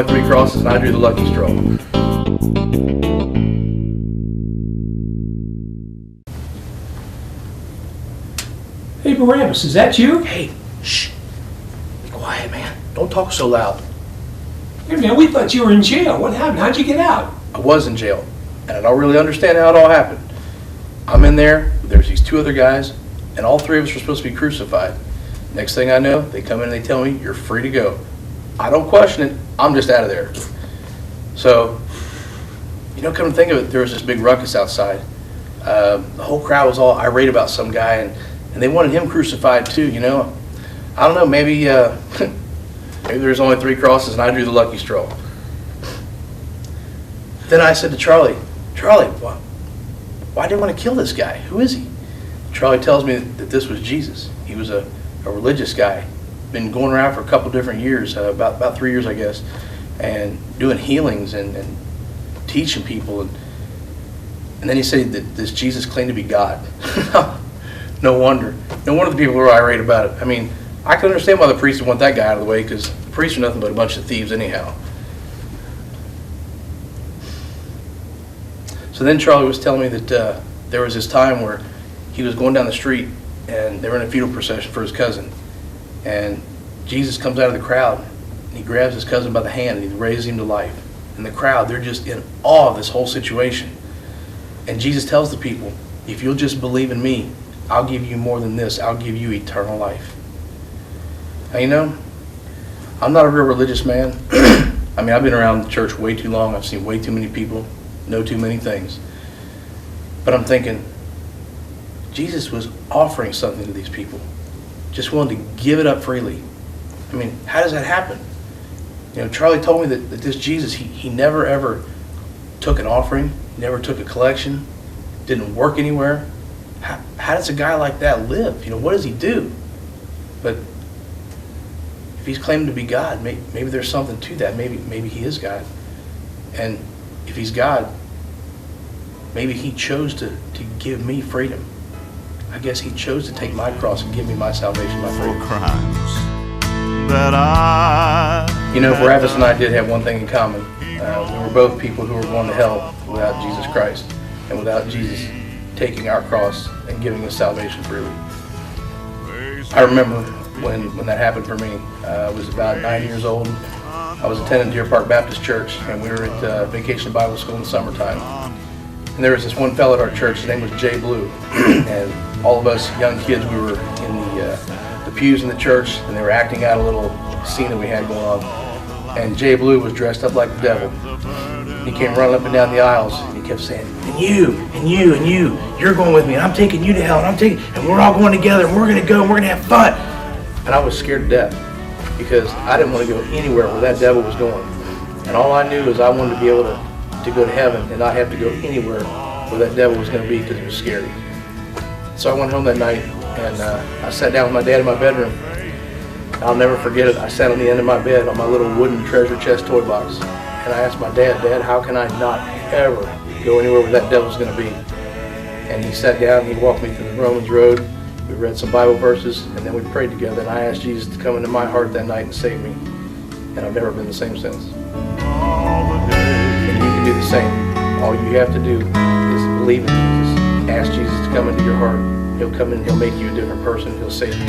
only 3 crosses and I drew the lucky straw. Hey, Barabbas, is that you? Hey, shh. Be quiet, man. Don't talk so loud. Hey, man, we thought you were in jail. What happened? How'd you get out? I was in jail, and I don't really understand how it all happened. I'm in there, there's these 2 other guys, and all 3 of us were supposed to be crucified. Next thing I know, they come in and they tell me, you're free to go. I don't question it, I'm just out of there. So, come to think of it, there was this big ruckus outside. The whole crowd was all irate about some guy, and they wanted him crucified too, I don't know, maybe maybe there's only 3 crosses and I drew the lucky straw. Then I said to Charlie, why did they want to kill this guy? Who is he? Charlie tells me that this was Jesus. He was a religious guy, been going around for a couple different years, about 3 years I guess, and doing healings and teaching people. And then he said that this Jesus claimed to be God. No wonder the people were irate about it. I mean, I can understand why the priests would want that guy out of the way, because the priests are nothing but a bunch of thieves anyhow. So then Charlie was telling me that there was this time where he was going down the street and they were in a funeral procession for his cousin. And Jesus comes out of the crowd and he grabs his cousin by the hand and he raises him to life. And the crowd, they're just in awe of this whole situation. And Jesus tells the people, if you'll just believe in me, I'll give you more than this. I'll give you eternal life. Now, I'm not a real religious man. I mean, I've been around the church way too long. I've seen way too many people, know too many things. But I'm thinking, Jesus was offering something to these people, just willing to give it up freely. I mean, how does that happen? Charlie told me that this Jesus, he never ever took an offering, never took a collection, didn't work anywhere. How does a guy like that live? What does he do? But if he's claiming to be God, maybe there's something to that. Maybe he is God. And if he's God, maybe he chose to give me freedom. I guess he chose to take my cross and give me my salvation, my freedom. Barabbas and I did have one thing in common. We were both people who were going to hell without Jesus Christ and without Jesus taking our cross and giving us salvation freely. I remember when that happened for me. I was about 9 years old. I was attending Deer Park Baptist Church, and we were at Vacation Bible School in the summertime. And there was this one fellow at our church, his name was Jay Blue. And all of us young kids, we were in the pews in the church, and they were acting out a little scene that we had going on. And Jay Blue was dressed up like the devil. He came running up and down the aisles, and he kept saying, and you, you're going with me, and I'm taking you to hell, and we're all going together, and we're going to go, and we're going to have fun. And I was scared to death, because I didn't want to go anywhere where that devil was going. And all I knew is I wanted to be able to go to heaven and not have to go anywhere where that devil was going to be, because it was scary. So I went home that night, and I sat down with my dad in my bedroom. I'll never forget it. I sat on the end of my bed on my little wooden treasure chest toy box, and I asked my Dad, how can I not ever go anywhere where that devil's going to be? And he sat down, and he walked me through the Romans road. We read some Bible verses, and then we prayed together, and I asked Jesus to come into my heart that night and save me. And I've never been the same since. And you can do the same. All you have to do is believe in Jesus. Ask Jesus to come into your heart. He'll come in, he'll make you a different person, he'll save you.